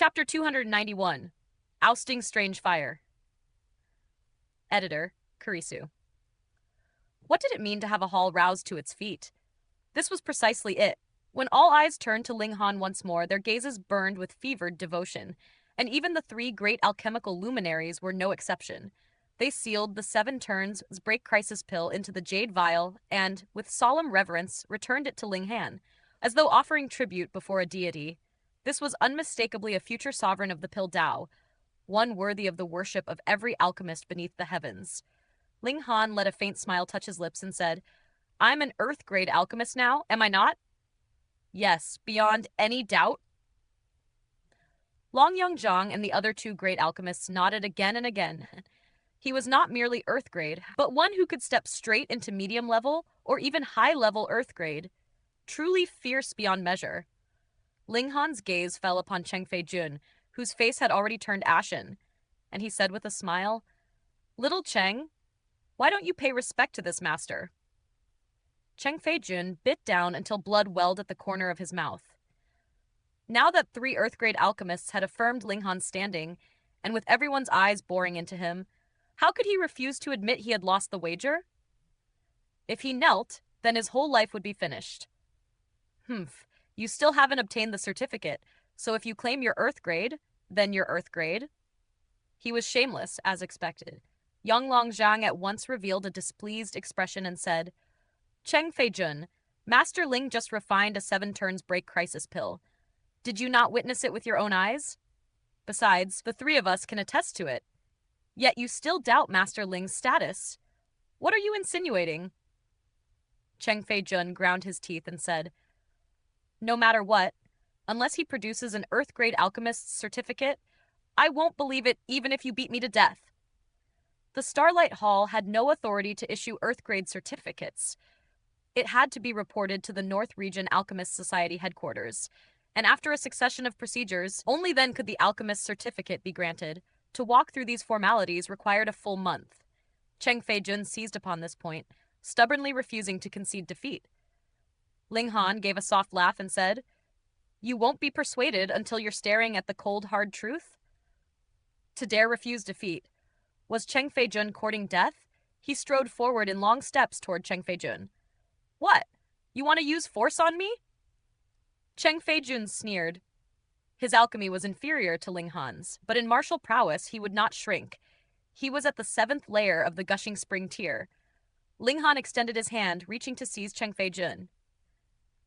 Chapter 291, Ousting Strange Fire. Editor, Kurisu. What did it mean to have a hall roused to its feet? This was precisely it. When all eyes turned to Ling Han once more, their gazes burned with fevered devotion, and even the three great alchemical luminaries were no exception. They sealed the 7 turns break crisis pill into the jade vial and, with solemn reverence, returned it to Ling Han, as though offering tribute before a deity. This was unmistakably a future sovereign of the pill Dao, one worthy of the worship of every alchemist beneath the heavens. Ling Han let a faint smile touch his lips and said, "I'm an Earth-grade alchemist now, am I not?" "Yes, beyond any doubt." Long Yongzhang and the other 2 great alchemists nodded again and again. He was not merely Earth-grade, but one who could step straight into medium-level or even high-level Earth-grade. Truly fierce beyond measure. Ling Han's gaze fell upon Cheng Fei-jun, whose face had already turned ashen, and he said with a smile, "Little Cheng, why don't you pay respect to this master?" Cheng Fei-jun bit down until blood welled at the corner of his mouth. Now that 3 Earth-grade alchemists had affirmed Ling Han's standing, and with everyone's eyes boring into him, how could he refuse to admit he had lost the wager? If he knelt, then his whole life would be finished. Humph, you still haven't obtained the certificate, so if you claim you're Earth grade, then you're Earth grade. He was shameless, as expected. Young Longzhang at once revealed a displeased expression and said, "Cheng Fei-jun, Master Ling just refined a 7 turns break crisis pill. Did you not witness it with your own eyes? Besides, the 3 of us can attest to it. Yet you still doubt Master Ling's status. What are you insinuating?" Cheng Fei-jun ground his teeth and said, "No matter what, unless he produces an Earth-grade alchemist's certificate, I won't believe it even if you beat me to death." The Starlight Hall had no authority to issue Earth-grade certificates. It had to be reported to the North Region Alchemist Society headquarters, and after a succession of procedures, only then could the alchemist's certificate be granted. To walk through these formalities required a full month. Cheng Fei-jun seized upon this point, stubbornly refusing to concede defeat. Ling Han gave a soft laugh and said, "You won't be persuaded until you're staring at the cold, hard truth?" To dare refuse defeat. Was Cheng Fei-jun courting death? He strode forward in long steps toward Cheng Fei-jun. "What? You want to use force on me?" Cheng Fei-jun sneered. His alchemy was inferior to Ling Han's, but in martial prowess he would not shrink. He was at the 7th layer of the Gushing Spring tier. Ling Han extended his hand, reaching to seize Cheng Fei-jun.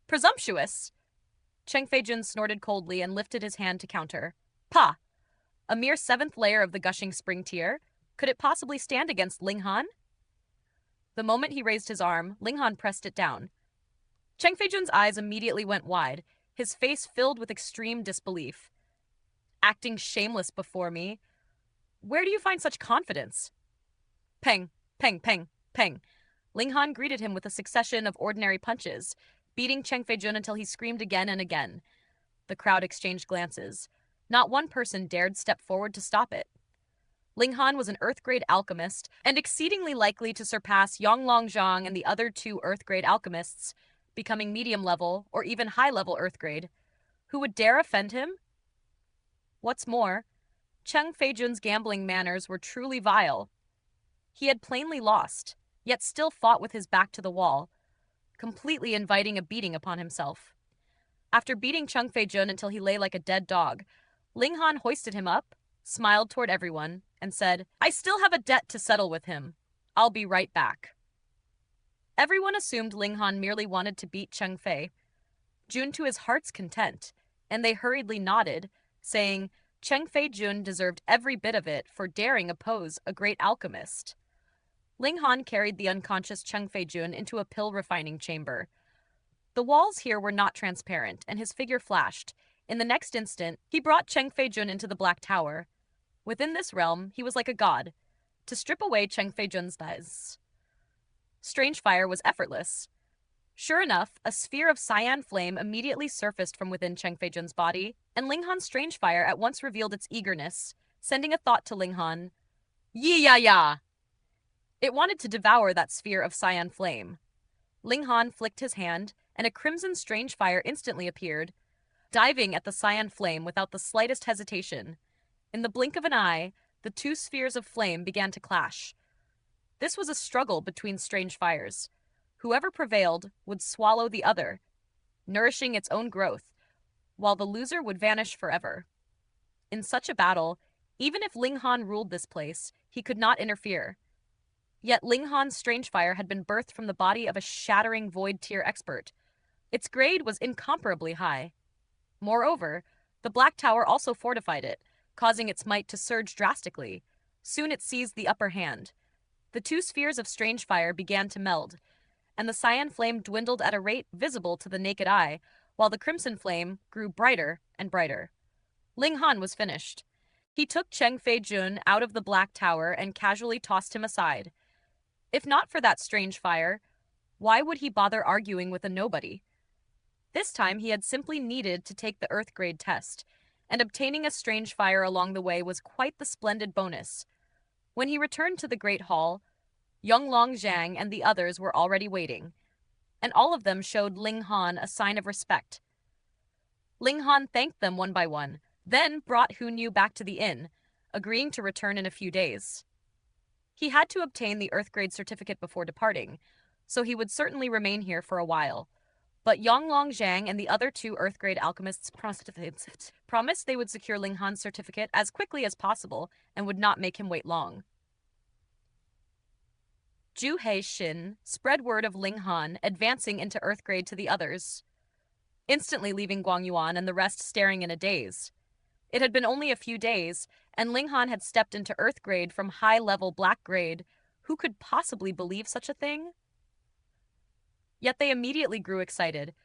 "Presumptuous!" Cheng Fei-jun snorted coldly and lifted his hand to counter. "Pah! A mere 7th layer of the Gushing Spring tier? Could it possibly stand against Ling Han?" The moment he raised his arm, Ling Han pressed it down. Cheng Fei-jun's eyes immediately went wide, his face filled with extreme disbelief. "Acting shameless before me? Where do you find such confidence?" Peng, peng, peng, peng. Ling Han greeted him with a succession of ordinary punches, beating Cheng Fei-jun until he screamed again and again. The crowd exchanged glances. Not one person dared step forward to stop it. Ling Han was an Earth-grade alchemist, and exceedingly likely to surpass Yang Longzhang and the other 2 Earth-grade alchemists, becoming medium-level or even high-level Earth-grade. Who would dare offend him? What's more, Cheng Fei-jun's gambling manners were truly vile. He had plainly lost, yet still fought with his back to the wall, completely inviting a beating upon himself. After beating Cheng Fei-jun until he lay like a dead dog, Ling Han hoisted him up, smiled toward everyone, and said, "I still have a debt to settle with him. I'll be right back." Everyone assumed Ling Han merely wanted to beat Cheng Fei-jun to his heart's content, and they hurriedly nodded, saying Cheng Fei-jun deserved every bit of it for daring oppose a great alchemist. Ling Han carried the unconscious Cheng Fei-jun into a pill refining chamber. The walls here were not transparent, and his figure flashed. In the next instant, he brought Cheng Fei-jun into the Black Tower. Within this realm, he was like a god. To strip away Cheng Fei-jun's thighs. Strange fire was effortless. Sure enough, a sphere of cyan flame immediately surfaced from within Cheng Fei-jun's body, and Ling Han's strange fire at once revealed its eagerness, sending a thought to Ling Han. "Yi ya ya!" It wanted to devour that sphere of cyan flame. Ling Han flicked his hand, and a crimson strange fire instantly appeared. diving at the cyan flame without the slightest hesitation. In the blink of an eye, the two spheres of flame began to clash. This was a struggle between strange fires. Whoever prevailed would swallow the other, nourishing its own growth, while the loser would vanish forever. In such a battle, even if Ling Han ruled this place, he could not interfere. Yet Ling Han's strange fire had been birthed from the body of a shattering void tier expert. Its grade was incomparably high. Moreover, the Black Tower also fortified it, causing its might to surge drastically. Soon it seized the upper hand. The two spheres of strange fire began to meld, and the cyan flame dwindled at a rate visible to the naked eye, while the crimson flame grew brighter and brighter. Ling Han was finished. He took Cheng Fei-jun out of the Black Tower and casually tossed him aside. If not for that strange fire, why would he bother arguing with a nobody? This time he had simply needed to take the Earth grade test, and obtaining a strange fire along the way was quite the splendid bonus. When he returned to the Great Hall, Yonglong Zhang and the others were already waiting, and all of them showed Ling Han a sign of respect. Ling Han thanked them one by one, then brought Hun Yu back to the inn, agreeing to return in a few days. He had to obtain the Earth grade certificate before departing, so he would certainly remain here for a while. But Yonglong Zhang and the other two Earth grade alchemists promised they would secure Ling Han's certificate as quickly as possible and would not make him wait long. Zhu He-shin spread word of Ling Han advancing into Earth grade to the others, instantly leaving Guang Yuan and the rest staring in a daze. It had been only a few days, and Ling Han had stepped into Earth grade from high-level Black grade. Who could possibly believe such a thing? Yet they immediately grew excited.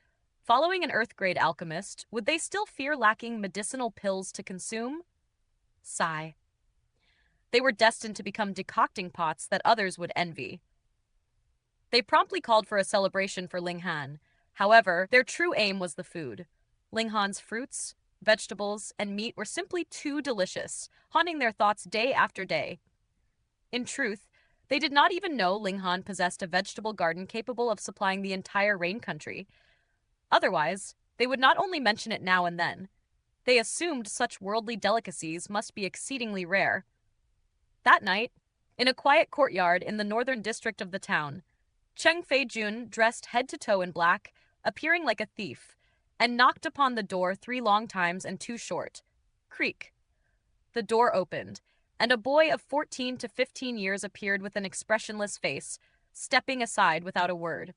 Following an Earth grade alchemist, would they still fear lacking medicinal pills to consume? Sigh. They were destined to become decocting pots that others would envy. They promptly called for a celebration for Ling Han. However, their true aim was the food. Ling Han's fruits, vegetables, and meat were simply too delicious, haunting their thoughts day after day. In truth, they did not even know Ling Han possessed a vegetable garden capable of supplying the entire rain country. Otherwise, they would not only mention it now and then. They assumed such worldly delicacies must be exceedingly rare. That night, in a quiet courtyard in the northern district of the town, Cheng Fei-jun, dressed head to toe in black, appearing like a thief, and knocked upon the door 3 long times and 2 short. Creak. The door opened, and a boy of 14 to 15 years appeared with an expressionless face, stepping aside without a word.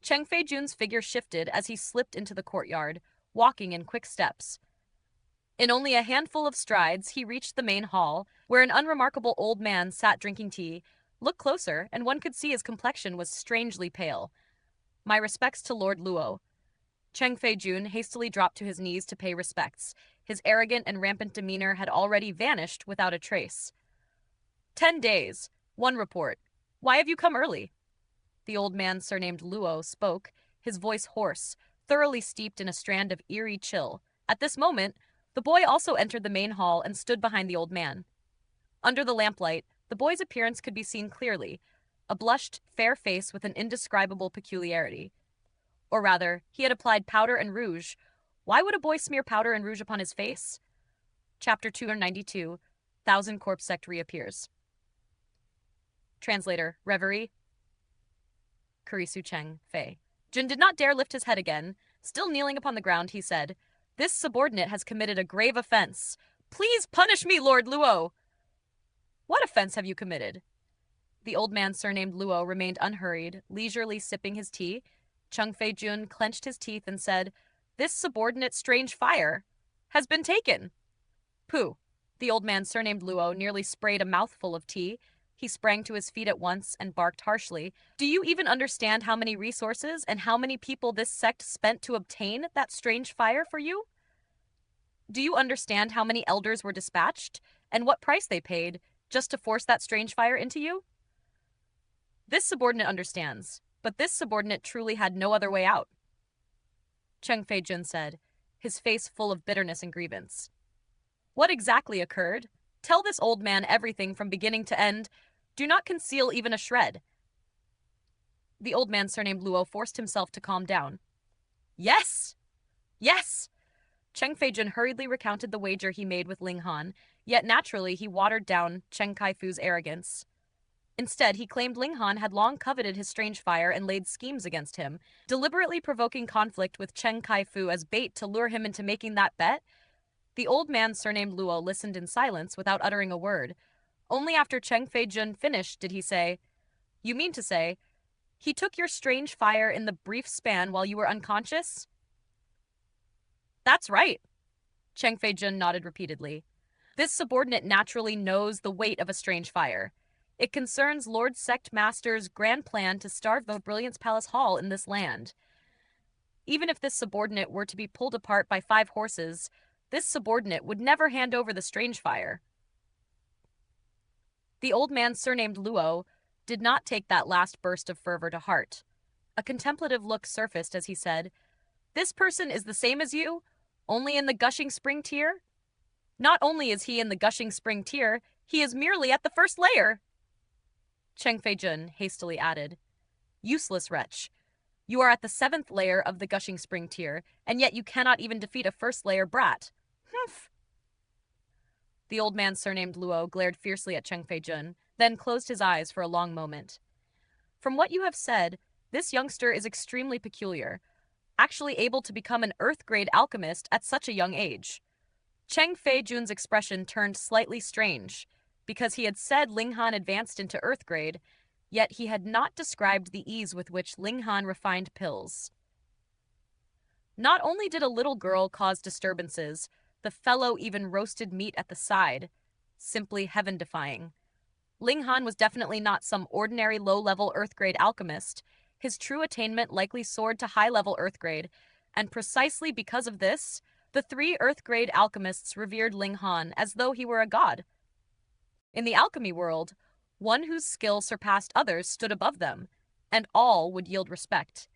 Cheng Fei-jun's figure shifted as he slipped into the courtyard, walking in quick steps. In only a handful of strides, he reached the main hall, where an unremarkable old man sat drinking tea. Look closer, and one could see his complexion was strangely pale. My respects to Lord Luo. Cheng Fei-jun hastily dropped to his knees to pay respects. His arrogant and rampant demeanor had already vanished without a trace. 10 days. 1 report. Why have you come early? The old man surnamed Luo spoke, his voice hoarse, thoroughly steeped in a strand of eerie chill. At this moment, the boy also entered the main hall and stood behind the old man. Under the lamplight, the boy's appearance could be seen clearly, a blushed, fair face with an indescribable peculiarity. Or rather, he had applied powder and rouge. Why would a boy smear powder and rouge upon his face? Chapter 292, Thousand Corpse Sect reappears. Translator, Reverie. Kurisu Cheng Fei. Jin did not dare lift his head again. Still kneeling upon the ground, he said, "This subordinate has committed a grave offense. Please punish me, Lord Luo." What offense have you committed? The old man surnamed Luo remained unhurried, leisurely sipping his tea. Cheng Fei-jun clenched his teeth and said, "This subordinate strange fire has been taken." Pooh. The old man surnamed Luo nearly sprayed a mouthful of tea. He sprang to his feet at once and barked harshly. Do you even understand how many resources and how many people this sect spent to obtain that strange fire for you? Do you understand how many elders were dispatched and what price they paid just to force that strange fire into you? This subordinate understands, but this subordinate truly had no other way out. Cheng Fei-jun said, his face full of bitterness and grievance. What exactly occurred? Tell this old man everything from beginning to end. Do not conceal even a shred. The old man surnamed Luo forced himself to calm down. Yes! Yes! Cheng Feijun hurriedly recounted the wager he made with Ling Han, yet naturally he watered down Cheng Kaifu's arrogance. Instead, he claimed Ling Han had long coveted his strange fire and laid schemes against him, deliberately provoking conflict with Cheng Kaifu as bait to lure him into making that bet. The old man surnamed Luo listened in silence without uttering a word. Only after Cheng Feijun finished did he say, "You mean to say, he took your strange fire in the brief span while you were unconscious?" "That's right," Cheng Feijun nodded repeatedly. "This subordinate naturally knows the weight of a strange fire. It concerns Lord Sect Master's grand plan to starve the Brilliance Palace Hall in this land. Even if this subordinate were to be pulled apart by 5 horses, this subordinate would never hand over the strange fire." The old man surnamed Luo did not take that last burst of fervor to heart. A contemplative look surfaced as he said, "This person is the same as you, only in the Gushing Spring tier? Not only is he in the Gushing Spring tier, he is merely at the first layer." Cheng Feijun hastily added, "Useless wretch. You are at the 7th layer of the Gushing Spring tier, and yet you cannot even defeat a first layer brat. Humph." The old man surnamed Luo glared fiercely at Cheng Feijun, then closed his eyes for a long moment. "From what you have said, this youngster is extremely peculiar, actually able to become an Earth-grade alchemist at such a young age." Cheng Feijun's expression turned slightly strange, because he had said Ling Han advanced into Earth grade, yet he had not described the ease with which Ling Han refined pills. Not only did a little girl cause disturbances, the fellow even roasted meat at the side, simply heaven-defying. Ling Han was definitely not some ordinary low-level Earth grade alchemist. His true attainment likely soared to high-level Earth grade, and precisely because of this, the 3 Earth grade alchemists revered Ling Han as though he were a god. In the alchemy world, one whose skill surpassed others stood above them, and all would yield respect.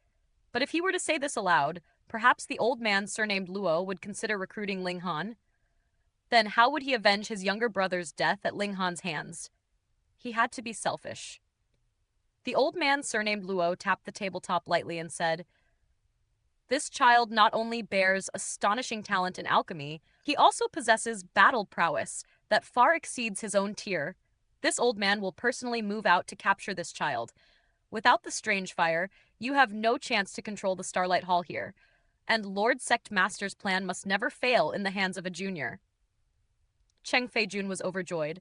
But if he were to say this aloud, perhaps the old man surnamed Luo would consider recruiting Ling Han. Then how would he avenge his younger brother's death at Ling Han's hands? He had to be selfish. The old man surnamed Luo tapped the tabletop lightly and said, "This child not only bears astonishing talent in alchemy, he also possesses battle prowess that far exceeds his own tier. This old man will personally move out to capture this child. Without the strange fire, you have no chance to control the Starlight Hall here, and Lord Sect Master's plan must never fail in the hands of a junior." Cheng Feijun was overjoyed.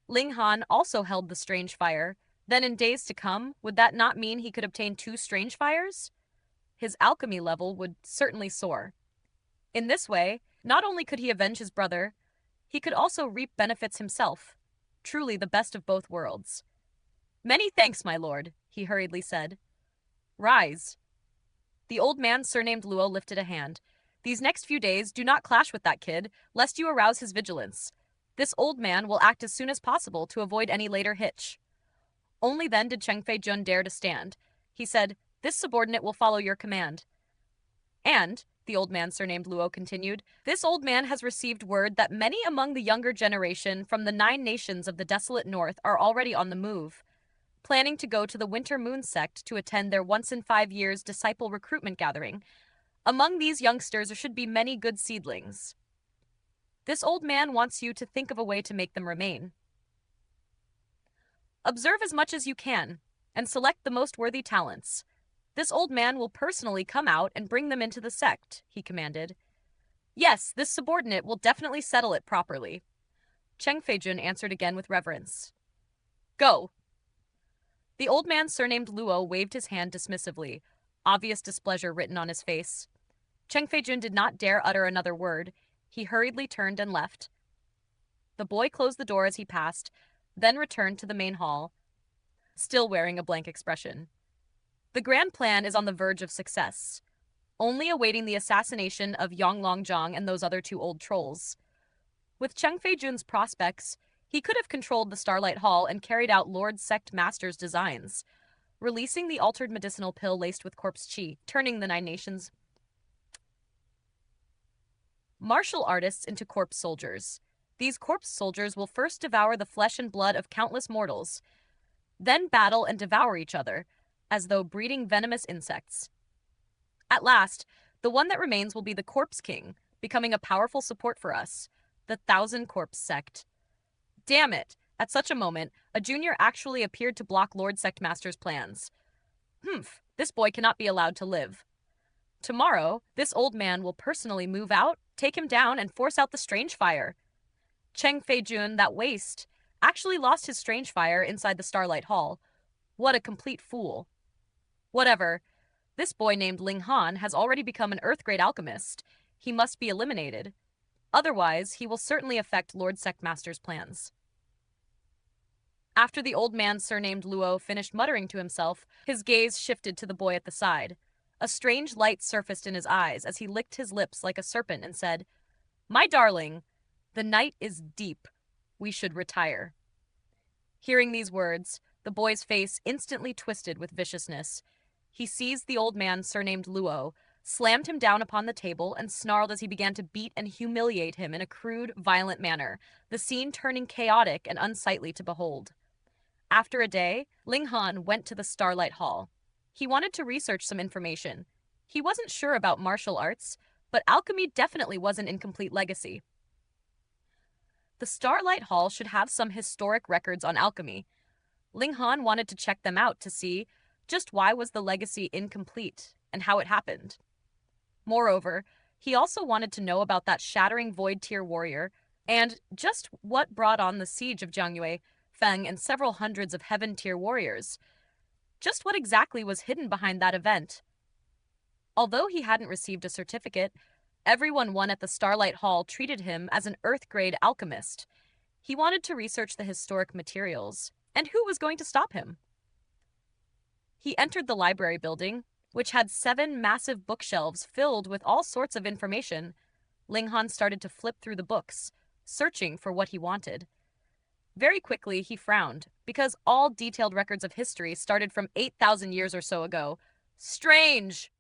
Ling Han also held the strange fire. Then in days to come, would that not mean he could obtain 2 strange fires? His alchemy level would certainly soar. In this way, not only could he avenge his brother, he could also reap benefits himself. Truly the best of both worlds. "Many thanks, my lord," he hurriedly said. "Rise." The old man surnamed Luo lifted a hand. "These next few days do not clash with that kid, lest you arouse his vigilance. This old man will act as soon as possible to avoid any later hitch." Only then did Cheng Feijun dare to stand. He said, "This subordinate will follow your command." "And," the old man surnamed Luo continued, "this old man has received word that many among the younger generation from the 9 nations of the desolate north are already on the move, planning to go to the Winter Moon sect to attend their once in 5 years disciple recruitment gathering. Among these youngsters there should be many good seedlings. This old man wants you to think of a way to make them remain. Observe as much as you can, and select the most worthy talents. This old man will personally come out and bring them into the sect," he commanded. "Yes, this subordinate will definitely settle it properly." Cheng Feijun answered again with reverence. "Go." The old man surnamed Luo waved his hand dismissively, obvious displeasure written on his face. Cheng Feijun did not dare utter another word. He hurriedly turned and left. The boy closed the door as he passed, then returned to the main hall, still wearing a blank expression. The grand plan is on the verge of success, only awaiting the assassination of Yang Longzhang and those other 2 old trolls. With Cheng Feijun's prospects, he could have controlled the Starlight Hall and carried out Lord Sect Master's designs, releasing the altered medicinal pill laced with corpse chi, turning the 9 nations martial artists into corpse soldiers. These corpse soldiers will first devour the flesh and blood of countless mortals, then battle and devour each other, as though breeding venomous insects. At last, The one that remains will be the Corpse King, becoming a powerful support for us, the Thousand Corpse Sect. Damn it! At such a moment, a junior actually appeared to block Lord Sectmaster's plans. Humph, this boy cannot be allowed to live. Tomorrow, this old man will personally move out, take him down, and force out the Strange Fire. Cheng Feijun, that waste, actually lost his Strange Fire inside the Starlight Hall. What a complete fool. Whatever. This boy named Ling Han has already become an Earth-grade alchemist. He must be eliminated. Otherwise, he will certainly affect Lord Sectmaster's plans. After the old man surnamed Luo finished muttering to himself, his gaze shifted to the boy at the side. A strange light surfaced in his eyes as he licked his lips like a serpent and said, "My darling, the night is deep. We should retire." Hearing these words, the boy's face instantly twisted with viciousness. He seized the old man surnamed Luo, slammed him down upon the table, and snarled as he began to beat and humiliate him in a crude, violent manner, the scene turning chaotic and unsightly to behold. After a day, Ling Han went to the Starlight Hall. He wanted to research some information. He wasn't sure about martial arts, but alchemy definitely was an incomplete legacy. The Starlight Hall should have some historic records on alchemy. Ling Han wanted to check them out to see just why was the legacy incomplete and how it happened. Moreover, he also wanted to know about that shattering Void Tier warrior and just what brought on the siege of Jiangyue, Feng, and several hundreds of Heaven Tier warriors. Just what exactly was hidden behind that event? Although he hadn't received a certificate, everyone at the Starlight Hall treated him as an Earth-grade alchemist. He wanted to research the historic materials, and who was going to stop him? He entered the library building, which had 7 massive bookshelves filled with all sorts of information. Ling Han started to flip through the books, searching for what he wanted. Very quickly, he frowned, because all detailed records of history started from 8,000 years or so ago. Strange!